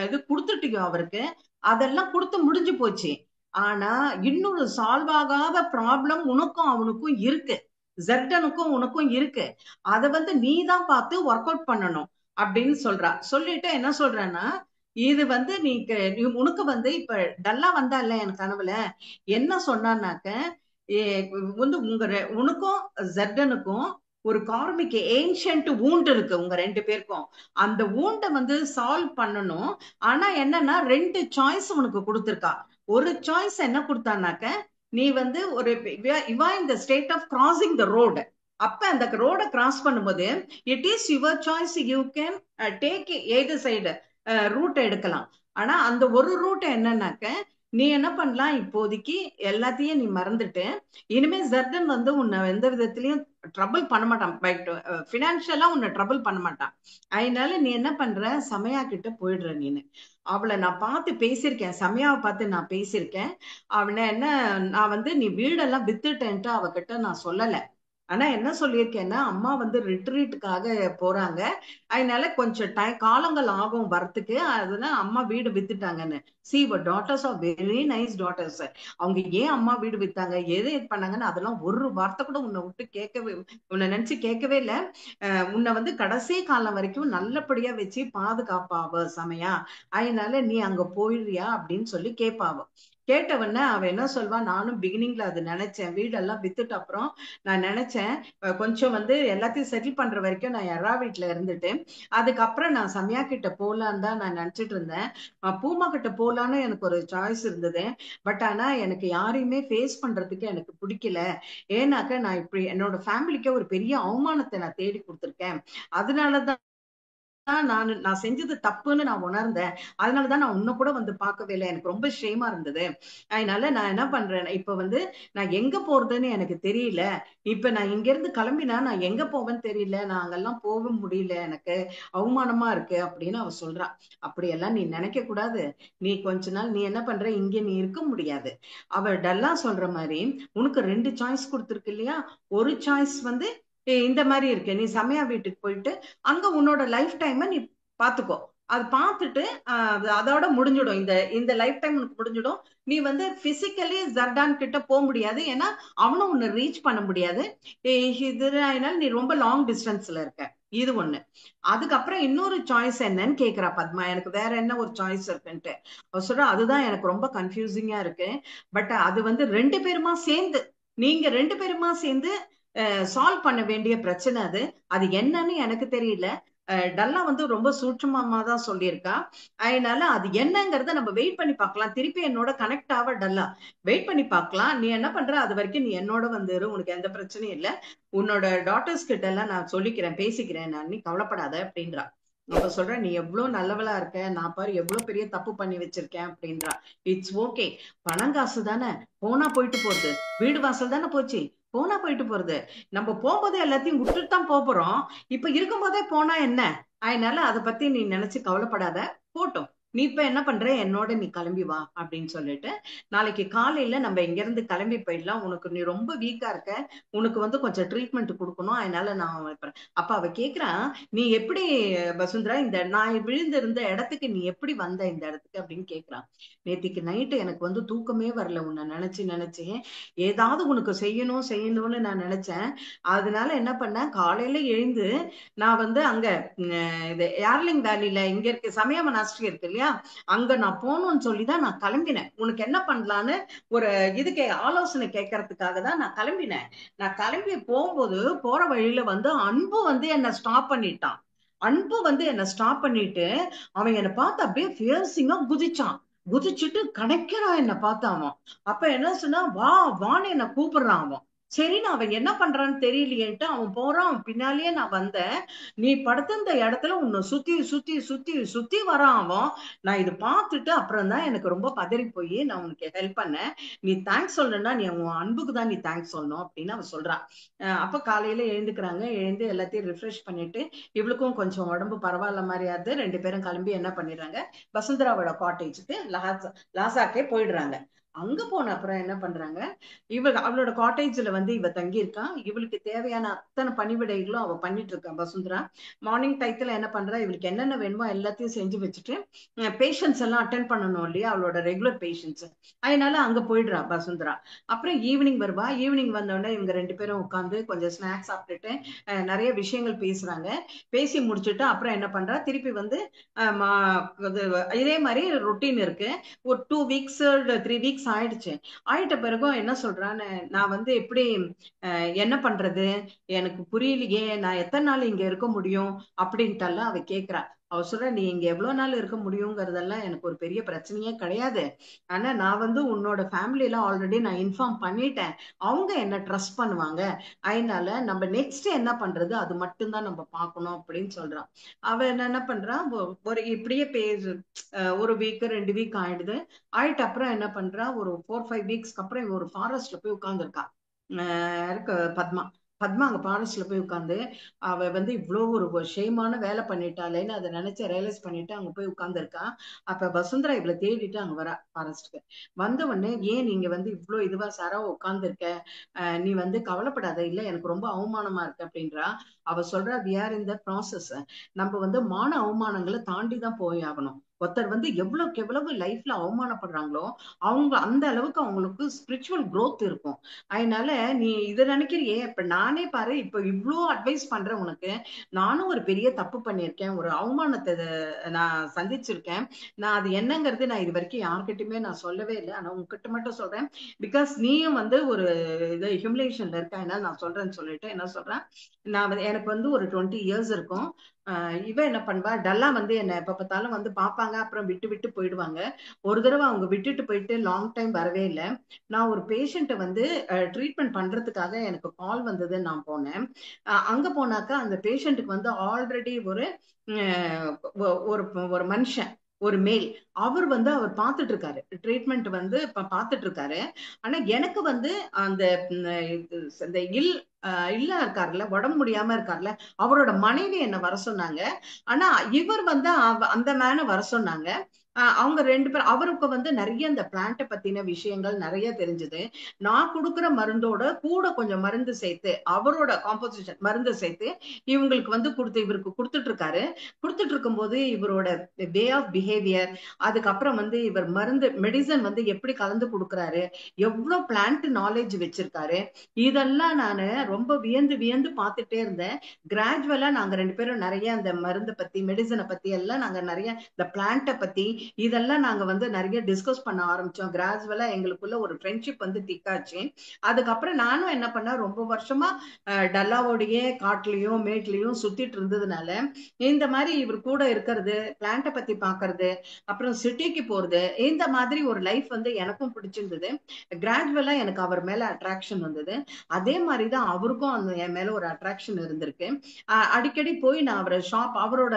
இது கொடுத்துட்டியோ அவருக்கு, அதெல்லாம் கொடுத்து முடிஞ்சு போச்சு. ஆனா இன்னொரு சால்வ் ஆகாத ப்ராப்ளம் உனக்கும் அவனுக்கும் இருக்கு, ஜெர்டனுக்கும் உனக்கும் இருக்கு. அதை நீ தான் பார்த்து ஒர்க் அவுட் பண்ணணும் அப்படின்னு சொல்றா. சொல்லிட்டு என்ன சொல்றேன்னா, இது நீ உனக்கு இப்ப டல்லா வந்தா இல்ல என் கனவுல, என்ன சொன்னான்னாக்க, உனக்கும் ஜெர்டனுக்கும் ஒரு கார்மிக் ஏன்ஷியன்ட் வூண்ட் இருக்கு உங்க ரெண்டு பேருக்கும். அந்த வூண்டை சால்வ் பண்ணணும். ஆனா என்னன்னா, ரெண்டு சாய்ஸ் உனக்கு கொடுத்திருக்கா. ஒரு சாய்ஸ் என்ன கொடுத்தானாக்க, நீ ஒரு இவா இந்த state of crossing the road. அப்ப அந்த ரோட கிராஸ் பண்ணும்போது it is your choice, you can take ஏது சைடு ரூட் எடுக்கலாம். ஆனா அந்த ஒரு ரூட் என்னன்னாக்க, நீ என்ன பண்ணலாம், இப்போதைக்கு எல்லாத்தையும் நீ மறந்துட்டு, இனிமே ஜர்டன் உன்னை எந்த விதத்திலயும் ட்ரபிள் பண்ண மாட்டான், பட் பினான்சியலா உன்னை ட்ரபிள் பண்ண மாட்டான். அதனால நீ என்ன பண்ற, சமயா கிட்ட போயிடுற. நீனு அவளை நான் பார்த்து பேசியிருக்கேன், சமயாவை பார்த்து நான் பேசியிருக்கேன். அவனை என்ன, நான் நீ வீடெல்லாம் வித்துட்டேன்ட்டு அவகிட்ட நான் சொல்லலை. ஆனா என்ன சொல்லியிருக்கேன்னா, அம்மா ரிட்ரீட்டுக்காக போறாங்க, அதனால கொஞ்சம் காலங்கள் ஆகும் வரத்துக்கு, அதனால அம்மா வீடு வித்துட்டாங்கன்னு. See your daughters are very nice daughters. அவங்க ஏன் அம்மா வீடு வித்தாங்க, எது பண்ணாங்கன்னு அதெல்லாம் ஒரு வார்த்தை கூட உன்னை விட்டு கேட்கவே, உன்னை நினைச்சு கேட்கவே இல்லை. உன்னை கடைசி காலம் வரைக்கும் நல்லபடியா வச்சு பாதுகாப்பாவ சமயா, அதனால நீ அங்க போயிடுறியா அப்படின்னு சொல்லி கேட்பாவ. கேட்டவன அவ என்ன சொல்வா, நானும் பிகினிங்ல அது நினைச்சேன், வீடெல்லாம் வித்துட்டு அப்புறம் நான் நினைச்சேன் கொஞ்சம் எல்லாத்தையும் செட்டில் பண்ற வரைக்கும் நான் யாரா வீட்டுல இருந்துட்டு அதுக்கப்புறம் நான் சமயா கிட்ட போலான்னு தான் நான் நினைச்சிட்டு இருந்தேன். பூமா கிட்ட போலான்னு எனக்கு ஒரு சாய்ஸ் இருந்தது. பட் ஆனா எனக்கு யாரையுமே ஃபேஸ் பண்றதுக்கு எனக்கு பிடிக்கல. ஏன்னாக்க நான் இப்படி என்னோட ஃபேமிலிக்கு ஒரு பெரிய அவமானத்தை நான் தேடி கொடுத்துருக்கேன். அதனாலதான் நான் செஞ்சது தப்புன்னு நான் உணர்ந்தேன். அதனாலதான் நான் உன்ன கூட வந்து பார்க்கவே இல்லை. எனக்கு ரொம்ப ஷேமா இருந்தது. அதனால நான் என்ன பண்றேன், இப்ப வந்து நான் எங்க போறதுன்னு எனக்கு தெரியல. இப்ப நான் இங்க இருந்து கிளம்பினா நான் எங்க போவேன்னு தெரியல. நான் அங்கெல்லாம் போக முடியல. எனக்கு அவமானமா இருக்கு அப்படின்னு அவ சொல்றா. அப்படியெல்லாம் நீ நினைக்க கூடாது. நீ கொஞ்ச நாள் நீ என்ன பண்ற, இங்க நீ இருக்க முடியாது. அவ டல்லா சொல்ற மாதிரி உனக்கு 2 சாய்ஸ் கொடுத்துருக்கு இல்லையா. ஒரு சாய்ஸ் வந்து இந்த மாதிரி இருக்கு. நீ சமயா வீட்டுக்கு போயிட்டு அங்க உன்னோட லைஃப் டைம் நீ பாத்துக்கோ. அது பார்த்துட்டு அதோட முடிஞ்சிடும். இந்த இந்த லைஃப் டைம் உனக்கு முடிஞ்சிடும். நீ வந்து பிசிக்கலி ஜர்டான் கிட்ட போக முடியாது. ஏன்னா அவனும் உன்னை ரீச் பண்ண முடியாது. இதனால நீ ரொம்ப லாங் டிஸ்டன்ஸ்ல இருக்க. இது ஒண்ணு. அதுக்கப்புறம் இன்னொரு சாய்ஸ் என்னன்னு கேக்குறா பத்மா. எனக்கு வேற என்ன ஒரு சாய்ஸ் இருக்குன்ட்டு அவ சொல்றா. அதுதான் எனக்கு ரொம்ப கன்ஃபியூசிங்கா இருக்கு. பட் அது வந்து 2 பேருமா சேர்ந்து, நீங்க 2 பேருமா சேர்ந்து சால்வ் பண்ண வேண்டிய பிரச்சனை அது. அது என்னன்னு எனக்கு தெரியல. டல்லா வந்து ரொம்ப சூட்சமா தான் சொல்லியிருக்கா. அதனால அது என்னங்கறத நம்ம வெயிட் பண்ணி பார்க்கலாம். திருப்பி என்னோட கனெக்ட் ஆக டல்லா வெயிட் பண்ணி பார்க்கலாம். நீ என்ன பண்ற, அது வரைக்கும் நீ என்னோட வந்துரு, உனக்கு எந்த பிரச்சனையும் இல்லை. உன்னோட டாட்டர்ஸ் கிட்ட எல்லாம் நான் சொல்லிக்கிறேன், பேசிக்கிறேன், நான் நீ கவலைப்படாத அப்படின்றா. அப்ப சொல்றேன், நீ எவ்வளவு நல்லவளா இருக்க, நான் பாரு எவ்வளவு பெரிய தப்பு பண்ணி வச்சிருக்கேன் அப்படின்றா. இட்ஸ் ஓகே, பணம் காசு தானே, போனா போயிட்டு போறது. வீடு வாசல் தானே போச்சு, போனா போயிட்டு போறது. நம்ம போகும்போதே எல்லாத்தையும் விட்டுட்டு தான் போறோம். இப்ப இருக்கும் போதே போனா என்ன. அதனால அதை பத்தி நீ நினைச்சு கவலைப்படாத, போட்டோம். நீ இப்ப என்ன பண்ற, என்னோட நீ கிளம்பி வா அப்படின்னு சொல்லிட்டு நாளைக்கு காலையில நம்ம இங்க இருந்து கிளம்பி போயிடலாம். உனக்கு நீ ரொம்ப வீக்கா இருக்க, உனக்கு வந்து கொஞ்சம் ட்ரீட்மெண்ட் கொடுக்கணும். அதனால நான் அப்ப அவ கேக்குறா, நீ எப்படி வசுந்தரா இந்த நான் விழுந்திருந்த இடத்துக்கு நீ எப்படி வந்த இந்த இடத்துக்கு அப்படின்னு கேக்குறான். நேத்திக்கு நைட்டு எனக்கு வந்து தூக்கமே வரல, உன்னை நினைச்சு நினைச்சேன். ஏதாவது உனக்கு செய்யணும் செய்யணும்னு நான் நினைச்சேன். அதனால என்ன பண்ணேன், காலையில எழுந்து நான் வந்து அங்க இது ஏர்லிங் வேலியில இங்க இருக்கு சமய மனாஸ்ட்ரி இருக்கு இல்லையா, அங்க நான் போகணும்னு சொல்லிதான் நான் கிளம்பினேன். உனக்கு என்ன பண்ணலான்னு ஒரு இதுக்கு ஆலோசனை கேட்கறதுக்காக தான் நான் கிளம்பினேன். நான் கிளம்பி போகும்போது போற வழியில வந்து அன்பு வந்து என்ன ஸ்டாப் பண்ணிட்டான். அன்பு வந்து என்ன ஸ்டாப் பண்ணிட்டு அவன் என்னை பார்த்து அப்படியே ஃபியர்சிங்கா குதிச்சான். குதிச்சுட்டு கணக்கிறான் என்ன பார்த்து அவன். அப்ப என்ன சொன்னா, வா வான்னு என்ன கூப்பிடுறான் அவன். சரின்னு அவன் என்ன பண்றான்னு தெரியலையேன்ட்டு அவன் போறான், அவன் பின்னாலேயே நான் வந்தேன். நீ படுத்திருந்த இடத்துல உன்னை சுத்தி சுத்தி சுத்தி சுத்தி வரான் அவன். நான் இது பார்த்துட்டு அப்புறம் தான் எனக்கு ரொம்ப பதறி போய் நான் உனக்கு ஹெல்ப் பண்ணேன். நீ தேங்க்ஸ் சொல்லணும்னா நீ உன் அன்புக்கு தான் நீ தேங்க்ஸ் சொல்லணும் அப்படின்னு அவன் சொல்றான். அப்ப காலையில எழுந்துக்கிறாங்க. எழுந்து எல்லாத்தையும் ரிஃப்ரெஷ் பண்ணிட்டு இவளுக்கும் கொஞ்சம் உடம்பு பரவாயில்ல மாதிரியாவது 2 பேரும் கிளம்பி என்ன பண்ணிடுறாங்க, வசுந்தராவோட காட்டேஜுக்கு லாசாக்கே போயிடுறாங்க. அங்க போன அப்புறம் என்ன பண்றாங்க, அவளோட காட்டேஜ்ல வந்து இவ தங்கி இருக்கா. இவளுக்கு தேவையான அத்தனை பணிவிடைகளும் அவ பண்ணிட்டு இருக்கா வசுந்தரா. மார்னிங் டயத்துல என்ன பண்றா, இவளுக்கு என்னென்ன வேணுமோ எல்லாத்தையும் செஞ்சு வச்சுட்டு பேஷண்ட்ஸ் எல்லாம் அட்டென்ட் பண்ணணும் இல்லையா, அவளோட ரெகுலர் பேஷண்ட்ஸ். அதனால அங்க போயிடுறா வசுந்தரா. அப்புறம் ஈவினிங் வருவா. ஈவினிங் வந்தோடனே இவங்க 2 பேரும் உட்காந்து கொஞ்சம் ஸ்நாக்ஸ் சாப்பிட்டுட்டு நிறைய விஷயங்கள் பேசுறாங்க. பேசி முடிச்சுட்டு அப்புறம் என்ன பண்றா, திருப்பி வந்து இதே மாதிரி ரொட்டீன் இருக்கு. ஒரு 2 வீக்ஸ் 3 வீக்ஸ் ஆயிடுச்சு. ஆயிட்ட பிறகும் என்ன சொல்றான்னு, நான் வந்து எப்படி என்ன பண்றது, எனக்கு புரியலையே, நான் எத்தனை நாள் இங்க இருக்க முடியும் அப்படின்ட்டு அவ கேக்குறா. அவ சொல்ற, நீ இங்க எவ்வளவு நாள் இருக்க முடியுங்கிறதெல்லாம் எனக்கு ஒரு பெரிய பிரச்சனையே கிடையாது. ஆனா நான் வந்து உன்னோட ஃபேமிலியில ஆல்ரெடி நான் இன்ஃபார்ம் பண்ணிட்டேன். அவங்க என்ன ட்ரஸ்ட் பண்ணுவாங்க. அதனால நம்ம நெக்ஸ்ட் என்ன பண்றது அது மட்டும்தான் நம்ம பார்க்கணும் அப்படின்னு சொல்றான். அவ என்ன பண்றான், ஒரு இப்படியே ஒரு வீக் 2 வீக் ஆயிடுது. ஆயிட்டு அப்புறம் என்ன பண்றா, ஒரு 4-5 வீக்ஸ்க்கு அப்புறம் ஒரு ஃபாரஸ்ட்ல போய் உட்கார்ந்துருக்கா. பத்மா. பத்மா அங்க ஃபாரஸ்ட்ல போய் உட்கார்ந்து அவ வந்து இவ்வளவு ஒரு ஷேமான வேலை பண்ணிட்டாளேன்னு அதை நினைச்சு ரியலைஸ் பண்ணிட்டு அங்க போய் உட்கார்ந்துருக்கா. அப்ப வசுந்தரா இவளை தேடிட்டு அங்க வரா ஃபாரஸ்ட்க்கு. வந்த உடனே, ஏன் நீங்க வந்து இவ்வளவு இதுவா சாரா உட்கார்ந்து இருக்க, நீ வந்து கவலைப்படாத, இல்ல எனக்கு ரொம்ப அவமானமா இருக்கு அப்படின்றா. அவ சொல்றா, we are in the process. நம்ம வந்து மான அவமானங்களை தாண்டி தான் போய் ஆகணும். ஒருத்தர் வந்து எவ்வளவுக்கு எவ்வளவு லைஃப்ல அவமானப்படுறாங்களோ அவங்க அந்த அளவுக்கு அவங்களுக்கு ஸ்பிரிச்சுவல் growth இருக்கும். அதனால நீ இதை நினைக்கிறியே, இப்ப நானே பாரு, இப்ப இவ்வளவு அட்வைஸ் பண்றேன் உனக்கு. நானும் ஒரு பெரிய தப்பு பண்ணியிருக்கேன், ஒரு அவமானத்தை நான் சந்திச்சிருக்கேன். நான் அது என்னங்கிறது நான் இது வரைக்கும் யார்கிட்டயுமே நான் சொல்லவே இல்லை. ஆனா உங்ககிட்ட மட்டும் சொல்றேன். பிகாஸ் நீயும் வந்து ஒரு இது ஹியூமிலேஷன்ல இருக்க, அதனால நான் சொல்றேன்னு சொல்லிட்டு என்ன சொல்றேன், நான் எனக்கு வந்து ஒரு 20 இயர்ஸ் இருக்கும். இவ என்ன பண்ணுவா, டல்லா வந்து என்ன எப்ப பார்த்தாலும் வந்து பார்ப்பாங்க, அப்புறம் விட்டு விட்டு போயிடுவாங்க. ஒரு தடவை அவங்க விட்டுட்டு போயிட்டு லாங் டைம் வரவே இல்ல. நான் ஒரு பேஷண்ட்ட வந்து ட்ரீட்மெண்ட் பண்றதுக்காக எனக்கு கால் வந்தது, நான் போனேன். அங்க போனாக்கா அந்த பேஷண்ட்டுக்கு வந்து ஆல்ரெடி ஒரு ஒரு மனுஷன், ஒரு மேல், அவர் பார்த்துட்டு இருக்காரு, ட்ரீட்மெண்ட் வந்து பார்த்துட்டு இருக்காரு. ஆனா எனக்கு வந்து அந்த இந்த இல்ல இருக்காருல்ல, உடம்பு முடியாம இருக்காருல்ல, அவரோட மனைவி என்ன வர சொன்னாங்க. ஆனா இவர் வந்து அந்த மேன வர சொன்னாங்க. அவங்க 2 பேரும், அவருக்கு வந்து நிறைய இந்த பிளான்ட் பத்தின விஷயங்கள் நிறைய தெரிஞ்சது. நான் கொடுக்குற மருந்தோட கூட கொஞ்சம் மருந்து சேர்த்து, அவரோட காம்போசிஷன் மருந்து சேர்த்து இவங்களுக்கு வந்து இவருக்கு கொடுத்துட்டு இருக்காரு. கொடுத்துட்டு இருக்கும்போது இவரோட வே ஆஃப் பிஹேவியர், அதுக்கப்புறம் வந்து இவர் மருந்து மெடிசன் வந்து எப்படி கலந்து கொடுக்குறாரு, எவ்வளவு பிளான்ட் நாலேஜ் வச்சிருக்காரு, இதெல்லாம் நான் ரொம்ப வியந்து வியந்து பார்த்துட்டே இருந்தேன். கிராஜுவலா நாங்க 2 பேரும் நிறைய அந்த மருந்தை பத்தி, மெடிசனை பத்தி எல்லாம் நாங்க நிறைய, இந்த பிளான்ட்டை பத்தி இதெல்லாம் நாங்க வந்து நிறைய டிஸ்கஸ் பண்ண ஆரம்பிச்சோம். கிராஜுவலா எங்களுக்குள்ள ஒரு ஃப்ரெண்ட்ஷிப் வந்து திக்காச்சு. அதுக்கப்புறம் நானும் என்ன பண்ணேன், ரொம்ப வருஷமா டல்லாவோடையே காட்டுலயும் மேட்லயும் சுத்திட்டு இருந்ததுனால, இந்த மாதிரி இவர் கூட இருக்கிறது, பிளான்ட்டை பத்தி பாக்குறது, அப்புறம் சிட்டிக்கு போறது, இந்த மாதிரி ஒரு லைஃப் வந்து எனக்கும் பிடிச்சிருந்தது. கிராஜுவலா எனக்கு அவர் மேல அட்ராக்ஷன் வந்தது. அதே மாதிரிதான் அவருக்கும் என் மேல ஒரு அட்ராக்ஷன் இருந்திருக்கு. அடிக்கடி போய் நான் அவரோட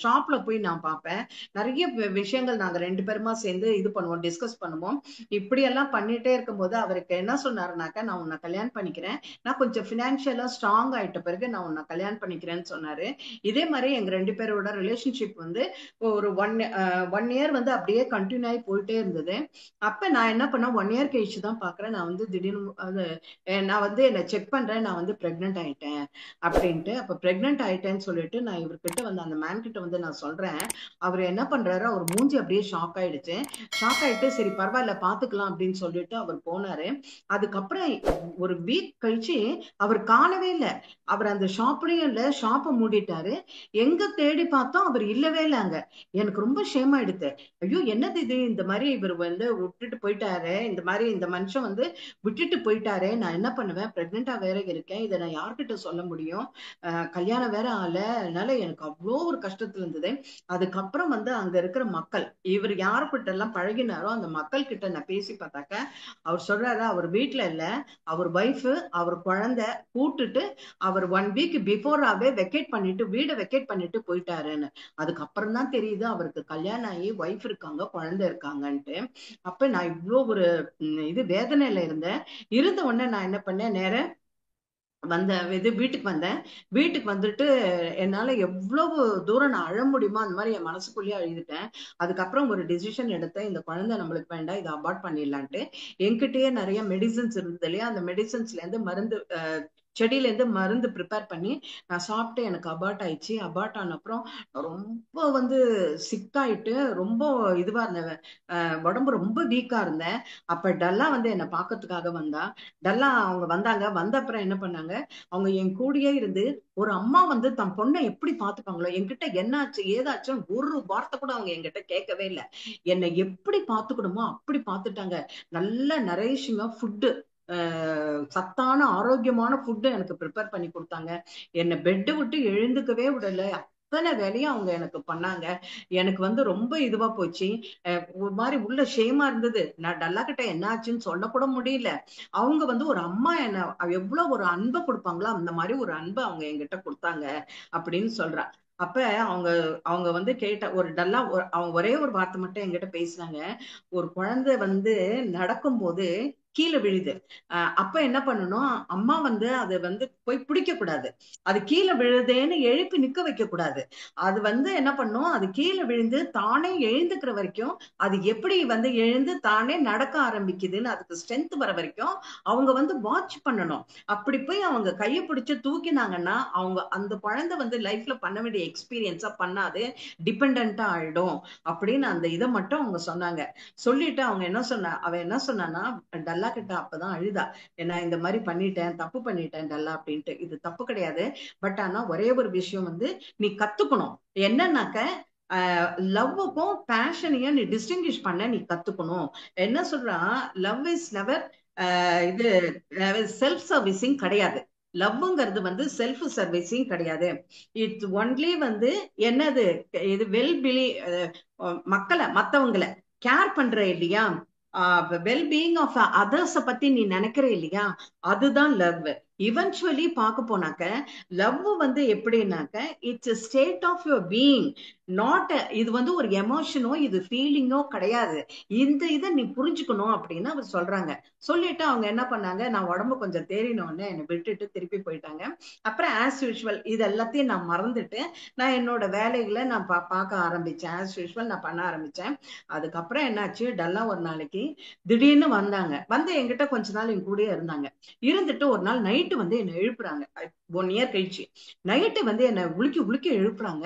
ஷாப்ல போய் நான் பார்ப்பேன். நிறைய விஷயங்கள் நாங்க 2 பேருமா சேர்ந்து இது பண்ணுவோம், டிஸ்கஸ் பண்ணுவோம். இப்படி எல்லாம் பண்ணிட்டே இருக்கும்போது அவருக்கு என்ன சொன்னாருனாக்கா, நான் உன்னை கல்யாணம் பண்ணிக்கிறேன், நான் கொஞ்சம் பினான்சியலா ஸ்ட்ராங் ஆயிட்ட பிறகு நான் உன்னை கல்யாணம் பண்ணிக்கிறேன்னு சொன்னாரு. இதே மாதிரி எங்க 2 பேரோட ரிலேஷன்ஷிப் வந்து ஒரு ஒன் இயர் வந்து அப்படியே கண்டினியூ ஆகி போயிட்டே இருந்தது. அப்ப நான் என்ன பண்ணேன், 1 இயர் கழிச்சு தான் பாக்குறேன், நான் வந்து திடீர்னு நான் வந்து என்ன செக் பண்றேன், நான் வந்து பிரெக்னென்ட் ஆயிட்டேன் அப்படின்ட்டு. அப்ப பிரெக்னென்ட் ஆயிட்டேன்னு சொல்லிட்டு நான் இவர்கிட்ட வந்து, அந்த மேன் கிட்ட வந்து நான் சொல்றேன். அவர் என்ன பண்றாரு, அவர் மூஞ்சி அப்படியே ஷாக் ஆயிடுச்சு. ஷாக் ஆயிட்டு சரி பரவாயில்ல பாத்துக்கலாம் அப்படின்னு சொல்லிட்டு அவர் போனாரு. அதுக்கப்புறம் ஒரு வீக் கழிச்சு அவர் காணவே இல்லை. அவர் அந்த ஷாப்லயும் இல்ல, ஷாப்பை மூடிட்டாரு. எங்க தேடி பார்த்தோம், அவர் இல்லவே இல்லை அங்க. எனக்கு ரொம்ப ஷேம் ஆயிடுது. ஐயோ என்னது இது, இந்த மாதிரி இவர் வந்து விட்டுட்டு போயிட்டாரு, இந்த மாதிரி இந்த மனுஷன் வந்து விட்டுட்டு போயிட்டாரு, நான் என்ன பண்ணுவேன், பிரெக்னெண்டா வேற இருக்கேன், இதை நான் யார்கிட்ட சொல்ல முடியும், கல்யாணம் வேற ஆகல, அதனால எனக்கு அவ்வளோ ஒரு கஷ்டத்துல இருந்தது. அதுக்கப்புறம் வந்து அங்க இருக்கிற மக்கள், இவர் யாருக்கிட்ட எல்லாம் பழகினாரோ அந்த மக்கள் கிட்ட நான் பேசி பார்த்தாக்க, அவர் சொல்றாரு, அவர் வீட்டுல இல்ல, அவர் ஒய்ஃப், அவர் குழந்தை கூட்டுட்டு அவர் 1 வீக் பிஃபோராவே வீடை வெக்கேட் பண்ணிட்டு போயிட்டாருன்னு. அதுக்கப்புறம் தான் தெரியுது அவருக்கு கல்யாணம் ஆகி ஒய்ஃப் இருக்காங்க, குழந்தை இருக்காங்கன்ட்டு. அப்ப நான் இவ்வளோ ஒரு இது வேதனையில இருந்த உடனே நான் என்ன பண்ணேன், நேர வீட்டுக்கு வந்தேன். வீட்டுக்கு வந்துட்டு என்னால எவ்வளவு தூரம் நான் அழ முடியுமோ அந்த மாதிரி என் மனசுக்குள்ளேயே அழுதுட்டேன். அதுக்கப்புறம் ஒரு டிசிஷன் எடுத்தேன், இந்த குழந்தை நம்மளுக்கு வேண்டாம், இதை அபார்ட் பண்ணிடலான்ட்டு. என்கிட்டயே நிறைய மெடிசன்ஸ் இருந்தது இல்லையா, அந்த மெடிசன்ஸ்ல இருந்து மருந்து, செடியில இருந்து மருந்து ப்ரிப்பேர் பண்ணி நான் சாப்பிட்டு எனக்கு அபார்ட் ஆயிடுச்சு. அபார்ட் ஆன அப்புறம் ரொம்ப வந்து சிக்காயிட்டு ரொம்ப இதுவா இருந்தேன், உடம்பு ரொம்ப வீக்கா இருந்தேன். அப்ப டல்லா வந்து என்னை பார்க்கறதுக்காக வந்தா. டல்லா அவங்க வந்தாங்க. வந்த அப்புறம் என்ன பண்ணாங்க, அவங்க என் கூடயே இருந்து, ஒரு அம்மா வந்து தன் பொண்ணை எப்படி பாத்துப்பாங்களோ, என்கிட்ட என்னாச்சு ஏதாச்சும் ஒரு வார்த்தை கூட அவங்க என்கிட்ட கேட்கவே இல்லை. என்னை எப்படி பாத்துக்கணுமோ அப்படி பாத்துட்டாங்க. நல்ல நரேஷிங்கா ஃபுட்டு, சத்தான ஆரோக்கியமான ஃபுட்டு எனக்கு ப்ரிப்பேர் பண்ணி கொடுத்தாங்க. என்னை பெட்டு விட்டு எழுந்துக்கவே விடல, அத்தனை வேலையும் அவங்க எனக்கு பண்ணாங்க. எனக்கு வந்து ரொம்ப இதுவா போச்சு. ஒரு மாதிரி உள்ள ஷேமா இருந்தது. நான் டல்லா கிட்ட என்ன ஆச்சுன்னு சொல்ல கூட முடியல. அவங்க வந்து ஒரு அம்மா என்ன எவ்வளவு ஒரு அன்பை கொடுப்பாங்களோ அந்த மாதிரி ஒரு அன்பை அவங்க என்கிட்ட கொடுத்தாங்க அப்படின்னு சொல்றா. அப்ப அவங்க அவங்க வந்து கேட்ட ஒரு டல்லா, அவங்க ஒரே ஒரு வார்த்தை மட்டும் என்கிட்ட பேசினாங்க. ஒரு குழந்தை வந்து நடக்கும்போது கீழே விழுது, அப்ப என்ன பண்ணணும், அம்மா வந்து அதை வந்து போய் பிடிக்க கூடாது, அது கீழே விழுதேன்னு எழுப்பி நிக்க வைக்க கூடாது. அது வந்து என்ன பண்ணும், அது கீழே விழுந்து தானே எழுந்துக்கிற வரைக்கும், அது எப்படி வந்து எழுந்து தானே நடக்க ஆரம்பிக்குதுன்னு அதுக்கு ஸ்ட்ரென்த் வர வரைக்கும் அவங்க வந்து வாட்ச் பண்ணணும். அப்படி போய் அவங்க கையை பிடிச்சு தூக்கினாங்கன்னா அவங்க அந்த குழந்தை வந்து லைஃப்ல பண்ண வேண்டிய எக்ஸ்பீரியன்ஸா பண்ணாது, டிபெண்டா ஆயிடும் அப்படின்னு அந்த இதை மட்டும் அவங்க சொன்னாங்க. சொல்லிட்டு அவங்க அவ என்ன சொன்னான்னா, டல்லா கிட்ட அப்பதான் அழுதா, நான் இந்த மாதிரி பண்ணிட்டேன், தப்பு பண்ணிட்டேன் டல்லா அப்படின்ட்டு. இது தப்பு கிடையாது, பட் ஆனா ஒரே ஒரு விஷயம் வந்து நீ கத்துக்கணும், என்னன்னாக்க லவ்வுக்கும் பேஷனையும் நீ டிஸ்டிங்கிஷ் பண்ண நீ கத்துக்கணும். என்ன சொல்றா, லவ் இஸ் நெவர் இது செல்ஃப் சர்வீசிங் கிடையாது. லவ்ங்கிறது வந்து செல்ஃப் சர்வீசிங் கிடையாது. இட்ஸ் ஒன்லி வந்து என்னது, இது மக்களை மத்தவங்களை கேர் பண்ற இல்லையா, வெல் பீயிங் ஆஃப் அதர்ஸ பத்தி நீ நினைக்கிற இல்லையா, அதுதான் லவ். இவென்ச்சுவலி பார்க்க போனாக்க லவ் வந்து எப்படின்னாக்க it's a state of your being, not இது வந்து ஒரு எமோஷனோ இது ஃபீலிங்கோ கிடையாது. இந்த இதை நீ புரிஞ்சுக்கணும் அப்படின்னு அவர் சொல்றாங்க. சொல்லிட்டு அவங்க என்ன பண்ணாங்க, நான் உடம்பு கொஞ்சம் தேறினோடனே என்னை விட்டுட்டு திருப்பி போயிட்டாங்க. அப்புறம் ஆஸ் யூஷுவல் இது எல்லாத்தையும் நான் மறந்துட்டு நான் என்னோட வேலைகளை நான் பார்க்க ஆரம்பிச்சேன். ஆஸ் யூஷுவல் நான் பண்ண ஆரம்பிச்சேன். அதுக்கப்புறம் என்னாச்சு, டல்லா ஒரு நாளைக்கு திடீர்னு வந்தாங்க. வந்து என்கிட்ட கொஞ்ச நாள் என் கூடயே இருந்தாங்க. இருந்துட்டு ஒரு நாள் நைட்டு வந்து என்னை எழுப்புறாங்க. 1 இயர் கழிச்சு நைட்டு வந்து என்னை உலுக்கி உலுக்கி எழுப்புறாங்க.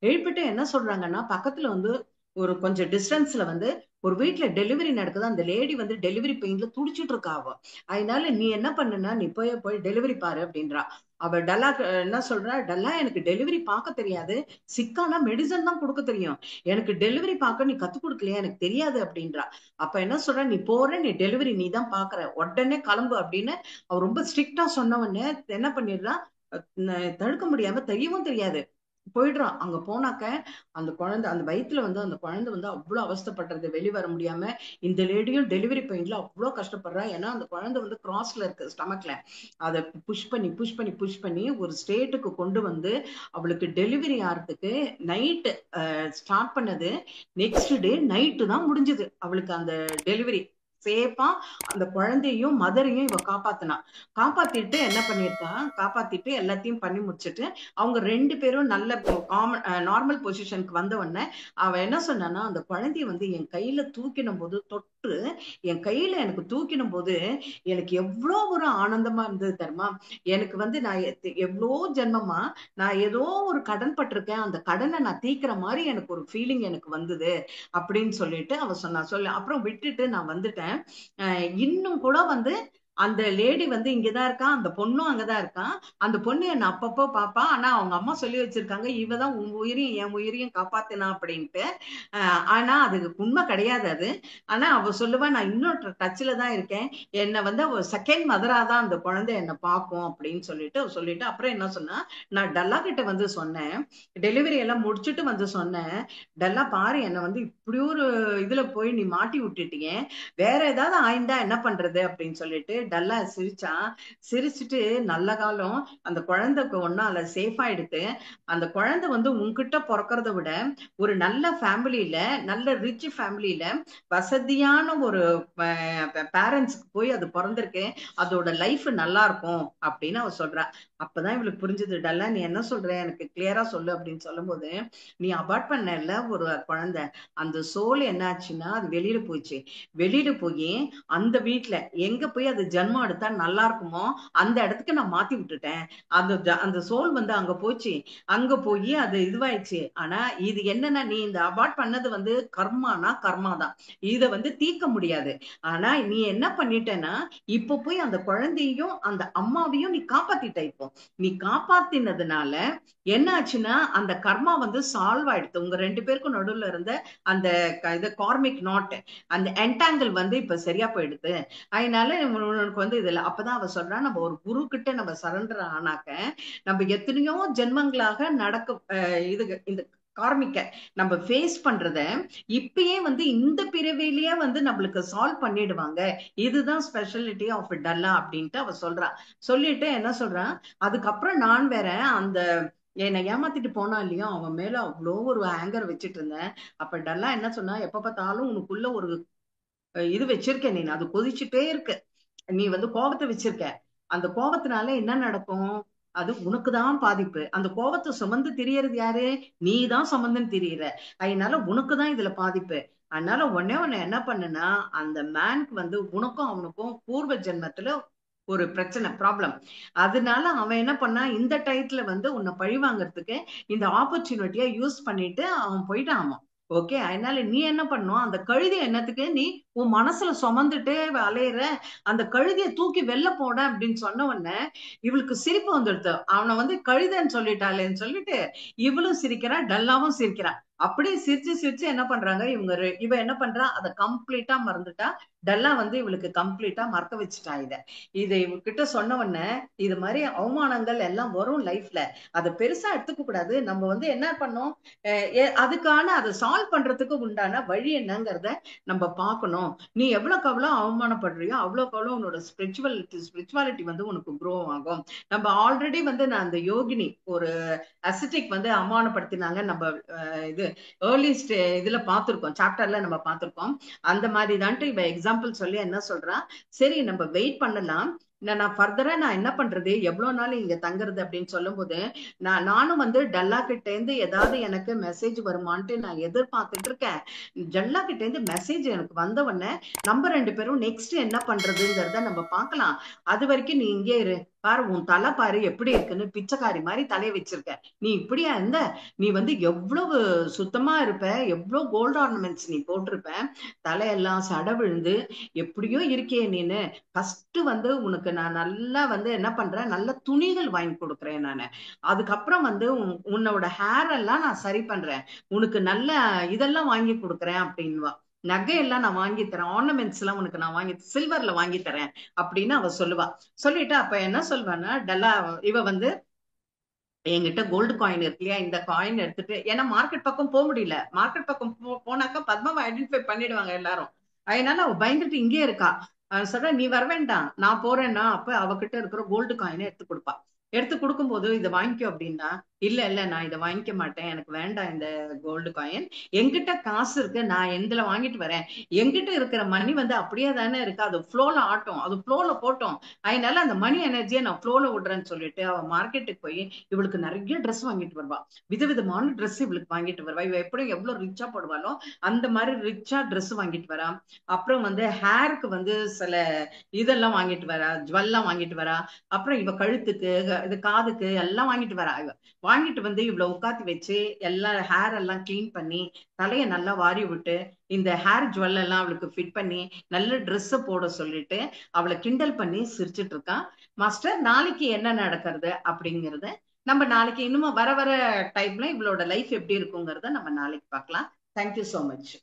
எழுப்பிட்டு என்ன சொல்றாங்கன்னா, பக்கத்துல வந்து ஒரு கொஞ்சம் டிஸ்டன்ஸ்ல வந்து ஒரு வீட்டுல டெலிவரி நடக்குது. அந்த லேடி வந்து டெலிவரி பெயின்ல துடிச்சிட்டு இருக்கா அவ. அதனால நீ என்ன பண்ணுனா, நீ போய் டெலிவரி பாரு அப்படின்றா. அவ டல்லா என்ன சொல்றா, டல்லா எனக்கு டெலிவரி பார்க்க தெரியாது, சிக்கானா மெடிசன் தான் கொடுக்க தெரியும், எனக்கு டெலிவரி பார்க்க நீ கத்து கொடுக்கலையா, எனக்கு தெரியாது அப்படின்றா. அப்ப என்ன சொல்ற, நீ போற, நீ டெலிவரி நீ தான் பாக்குற, உடனே கிளம்பு அப்படின்னு அவ ரொம்ப ஸ்ட்ரிக்டா சொன்ன உடனே என்ன பண்ணிடுறா, தடுக்க முடியாம, தெரியவும் தெரியாது, போயிடுறான். அங்க போனாக்க அந்த குழந்தை, அந்த வயித்துல வந்து அந்த குழந்தை வந்து அவ்வளவு அவஸ்தைப்படுறது, வெளிவர முடியாம. இந்த லேடியும் டெலிவரி பெயின்ல அவ்வளவு கஷ்டப்படுறா. ஏன்னா அந்த குழந்தை வந்து கிராஸ்ல இருக்கு ஸ்டமக்ல. அதை புஷ் பண்ணி ஒரு ஸ்டேட்டுக்கு கொண்டு வந்து அவளுக்கு டெலிவரி ஆகிறதுக்கு நைட்டு ஸ்டார்ட் பண்ணது. நெக்ஸ்ட் டே நைட்டு தான் முடிஞ்சது அவளுக்கு அந்த டெலிவரி. சேஃபா அந்த குழந்தையும் மதரையும் இவ காப்பாத்தினா. காப்பாத்திட்டு என்ன பண்ணிருக்கா, காப்பாத்திட்டு எல்லாத்தையும் பண்ணி முடிச்சுட்டு அவங்க 2 பேரும் நல்ல நார்மல் பொசிஷனுக்கு வந்த உடனே அவ என்ன சொன்னான்னா, அந்த குழந்தைய வந்து என் கையில தூக்கின போது, தொட்டு என் கையில எனக்கு தூக்கின போது எனக்கு எவ்வளோ ஒரு ஆனந்தமா இருந்தது தெரியுமா. எனக்கு வந்து நான் எவ்வளோ ஜென்மமா நான் ஏதோ ஒரு கடன் பட்டிருக்கேன், அந்த கடனை நான் தீக்கிற மாதிரி எனக்கு ஒரு ஃபீலிங் எனக்கு வந்தது அப்படின்னு சொல்லிட்டு அவ சொன்னா. அப்புறம் விட்டுட்டு நான் வந்துட்டேன். இன்னும் கூட வந்து அந்த லேடி வந்து இங்கதான் இருக்கா, அந்த பொண்ணும் அங்கதான் இருக்கான். அந்த பொண்ணு என்ன அப்பப்போ பாப்பா. ஆனா அவங்க அம்மா சொல்லி வச்சிருக்காங்க, இவதான் உன் உயிரையும் என் உயிரையும் காப்பாத்தினா அப்படின்ட்டு. ஆனா அது உண்மை கிடையாது அது. ஆனா அவ சொல்லுவா, நான் இன்னும் டச்ல தான் இருக்கேன், என்னை வந்து அவ செகண்ட் மதரா தான் அந்த குழந்தை என்னை பார்க்கும் அப்படின்னு சொல்லிட்டு அவ சொல்லிட்டு அப்புறம் என்ன சொன்னா, நான் டல்லா கிட்ட வந்து சொன்னேன், டெலிவரி எல்லாம் முடிச்சுட்டு வந்து சொன்னேன், டல்லா பாரு, என்னை வந்து இப்படி ஒரு இதுல போய் நீ மாட்டி விட்டுட்டீங்க, வேற ஏதாவது ஆயிருந்தா என்ன பண்றது அப்படின்னு சொல்லிட்டு டல்லா சிரிச்சா. சிரிச்சுட்டு நல்ல காலம், அந்த குழந்தைக்கு ஒன்னும் அல்ல, சேஃபா எடுத்து அந்த குழந்தை வந்து உன்கிட்ட பிறக்கிறத விட ஒரு நல்ல ஃபேமிலியில, நல்ல ரிச் ஃபேமிலியில, வசதியான ஒரு பேரண்ட்ஸ்க்கு போய் அது பிறந்திருக்கு, அதோட லைஃப் நல்லா இருக்கும் அப்படின்னு அவ சொல்றா. அப்பதான் இவளுக்கு புரிஞ்சது, டல்லா நீ என்ன சொல்ற, எனக்கு கிளியரா சொல்லு அப்படின்னு சொல்லும் போது, நீ அபார்ட் பண்ணல ஒரு குழந்தை, அந்த சோல் என்ன ஆச்சுன்னா அது வெளியில போச்சு. வெளியில போய் அந்த வீட்டுல எங்க போய் அது ஜென்மம் எடுத்தா நல்லா இருக்குமோ அந்த இடத்துக்கு நான் மாத்தி விட்டுட்டேன். அந்த சோல் வந்து அங்க போச்சு, அங்க போய் அது இதுவாயிடுச்சு. ஆனா இது என்னன்னா, நீ இந்த அபார்ட் பண்ணது வந்து கர்மானா கர்மா தான், இத வந்து தீர்க்க முடியாது. ஆனா நீ என்ன பண்ணிட்டேன்னா, இப்ப போய் அந்த குழந்தையும் அந்த அம்மாவையும் நீ காப்பாத்திட்ட. இப்போ நீ காப்பாத்தினதுனால என்ன ஆச்சுன்னா, அந்த கர்மா வந்து சால்வ் ஆயிடுது. உங்க 2 பேருக்கும் நடுவுல இருந்த அந்த இது கார்மிக் நாட், அந்த என்டாங்கிள் வந்து இப்ப சரியா போயிடுது. அதனால உனக்கு வந்து இதுல அப்பதான் அவ சொல்றா, நம்ம ஒரு குரு கிட்ட நம்ம சரண்டர் ஆனாக்க நம்ம எத்தனையோ ஜென்மங்களாக இது இந்த கார்மிக்க நம்ம ஃபேஸ் பண்றத இப்பயே வந்து இந்த பிறவிலேயே வந்து நம்மளுக்கு சால்வ் பண்ணிடுவாங்க. இதுதான் ஸ்பெஷாலிட்டி ஆஃப் டல்லா அப்படின்ட்டு அவ சொல்றா. சொல்லிட்டு என்ன சொல்றா, அதுக்கப்புறம் நான் வேற அந்த என்னை ஏமாத்திட்டு போனா இல்லையோ அவன் மேல அவ்வளோ ஒரு ஆங்கர் வச்சுட்டு இருந்தேன். அப்ப டல்லா என்ன சொன்னா, எப்ப பார்த்தாலும் உனக்குள்ள ஒரு இது வச்சிருக்க, நீ அது கொதிச்சுட்டே இருக்கு, நீ வந்து கோபத்தை வச்சிருக்க, அந்த கோபத்தினால என்ன நடக்கும், அது உனக்குதான் பாதிப்பு. அந்த கோபத்தை சுமந்து திரியறது யாரு, நீ தான் சுமந்துன்னு திரியிற. அதனால உனக்குதான் இதுல பாதிப்பு. அதனால உன்னை என்ன பண்ணுனா, அந்த மேனுக்கு வந்து உனக்கும் அவனுக்கும் பூர்வ ஜென்மத்துல ஒரு பிரச்சனை, ப்ராப்ளம். அதனால அவன் என்ன பண்ணா, இந்த டயத்துல வந்து உன்னை பழி வாங்கறதுக்கு இந்த ஆப்பர்ச்சுனிட்டியா யூஸ் பண்ணிட்டு அவன் போயிட்டான் அவன். ஓகே, அதனால நீ என்ன பண்ணும், அந்த கழுதி என்னத்துக்கு நீ உன் மனசுல சுமந்துட்டே அலையிற, அந்த கழுதியை தூக்கி வெளில போட அப்படின்னு சொன்ன உடனே இவளுக்கு சிரிப்பு வந்துடுது. அவனை வந்து கழுதைன்னு சொல்லிட்டாளேன்னு சொல்லிட்டு இவளும் சிரிக்கிறா, டல்லாவும் சிரிக்கிறா. அப்படியே சிரிச்சு சிரிச்சு என்ன பண்றாங்க இவங்க இவ என்ன பண்றா, அதை கம்ப்ளீட்டா மறந்துட்டா. டல்லா வந்து இவளுக்கு கம்ப்ளீட்டா மறக்க வச்சுட்டா. இதை இவகிட்ட சொன்ன உடனே இது மாதிரி அவமானங்கள் எல்லாம் வரும் லைஃப்ல, அதை பெருசா எடுத்துக்க கூடாது. நம்ம வந்து என்ன பண்ணோம், அதுக்கான அதை சால்வ் பண்றதுக்கு உண்டான வழி என்னங்கிறத நம்ம பார்க்கணும். நீ எவ்வளவுக்கு அவ்வளவு அவமானப்படுறியோ அவ்வளவுக்கு அவ்வளவு உன்னோட ஸ்பிரிச்சுவாலிட்டி வந்து உனக்கு க்ரோ ஆகும். நம்ம ஆல்ரெடி வந்து நான் அந்த யோகினி ஒரு அசிட்டிக் வந்து அவமானப்படுத்தினாங்க, நம்ம இது ஏர்லி இதுல பார்த்திருக்கோம், சாப்டர்ல நம்ம பார்த்திருக்கோம். அந்த மாதிரி தான்ட்டு இவ எக்ஸாம்பிள் சொல்லி என்ன சொல்றா, சரி நம்ம வெயிட் பண்ணலாம், நான் ஃபர்தரா நான் என்ன பண்றது, எவ்வளவு நாள் இங்க தங்குறது அப்படின்னு சொல்லும் போது, நானும் வந்து டல்லா கிட்ட இருந்து ஏதாவது எனக்கு மெசேஜ் வருமானு நான் எதிர்பார்த்துட்டு இருக்கேன். டல்லா கிட்ட இருந்து மெசேஜ் எனக்கு வந்த உடனே நம்ம 2 பேரும் நெக்ஸ்ட் என்ன பண்றதுங்கிறத நம்ம பார்க்கலாம். அது வரைக்கும் நீ இங்கே இரு, பாரு உன் தலை பாரு எப்படி இருக்குன்னு, பிச்சைக்காரி மாதிரி தலையை வச்சிருக்க, நீ இப்படியா இருந்த, நீ வந்து எவ்வளவு சுத்தமா இருப்ப, எவ்வளவு கோல்டு ஆர்னமெண்ட்ஸ் நீ போட்டிருப்ப, தலையெல்லாம் சட விழுந்து எப்படியோ இருக்கே நீனு, ஃபர்ஸ்ட் வந்து உனக்கு நான் நல்லா வந்து என்ன பண்றேன், நல்ல துணிகள் வாங்கி கொடுக்குறேன் நானு, அதுக்கப்புறம் வந்து உன்னோட ஹேர் எல்லாம் நான் சரி பண்றேன், உனக்கு நல்ல இதெல்லாம் வாங்கி கொடுக்குறேன் அப்படின்வா. நகையெல்லாம் நான் வாங்கி தரேன், ஆர்னமெண்ட்ஸ் எல்லாம் உனக்கு நான் வாங்கி சில்வர்ல வாங்கி தரேன் அப்படின்னு அவ சொல்லுவா. சொல்லிட்டு அப்ப என்ன சொல்வான்னா, டல்லா இவ வந்து என்கிட்ட கோல்டு காயின் இருக்கு இல்லையா, இந்த காயின் எடுத்துட்டு, ஏன்னா மார்க்கெட் பக்கம் போக முடியல, மார்க்கெட் பக்கம் போனாக்கா பத்மாவை ஐடென்டிஃபை பண்ணிடுவாங்க எல்லாரும், அதனால அவ பயந்துட்டு இங்கே இருக்கா. சொல்ற நீ வர வேண்டாம் நான் போறேன்னா, அப்ப அவகிட்ட இருக்கிற கோல்டு காயினை எடுத்து கொடுப்பா. எடுத்து கொடுக்கும்போது இதை வாங்கிக்கோ அப்படின்னா, இல்ல இல்ல நான் இதை வாங்கிக்க மாட்டேன், எனக்கு வேண்டாம் இந்த கோல்டு காயின், என்கிட்ட காசு இருக்கு, நான் எந்தில வாங்கிட்டு வரேன், என்கிட்ட இருக்கிற மணி வந்து அப்படியே தானே இருக்கு, அது ஃப்ளோல ஆட்டும், அது ஃப்ளோல போட்டோம், அதனால அந்த மணி எனர்ஜியை நான் ஃப்ளோல விடுறேன்னு சொல்லிட்டு அவ மார்க்கெட்டுக்கு போய் இவளுக்கு நிறைய ட்ரெஸ் வாங்கிட்டு வருவா, விதவிதமான ட்ரெஸ் இவளுக்கு வாங்கிட்டு வருவா. இவ எப்படி எவ்வளவு ரிச்சா போடுவாளோ அந்த மாதிரி ரிச்சா ட்ரெஸ் வாங்கிட்டு வரா. அப்புறம் வந்து ஹேருக்கு வந்து சில இதெல்லாம் வாங்கிட்டு வரா, ஜுவல்லாம் வாங்கிட்டு வரா. அப்புறம் இவ கழுத்துக்கு இது காதுக்கு எல்லாம் வாங்கிட்டு வரா. இவ வாங்கிட்டு வந்து இவ்வளவு உட்காத்தி வச்சு எல்லா ஹேர் எல்லாம் கிளீன் பண்ணி தலையை நல்லா வாரி விட்டு இந்த ஹேர் ஜுவல் எல்லாம் அவளுக்கு ஃபிட் பண்ணி நல்ல ட்ரெஸ் போட சொல்லிட்டு அவளை கிண்டல் பண்ணி சிரிச்சிட்டு இருக்கான். மாஸ்டர் நாளைக்கு என்ன நடக்கிறது அப்படிங்கறத நம்ம நாளைக்கு இன்னும் வர வர டைம்ல இவளோட லைஃப் எப்படி இருக்குங்கிறத நம்ம நாளைக்கு பார்க்கலாம். Thank you so much.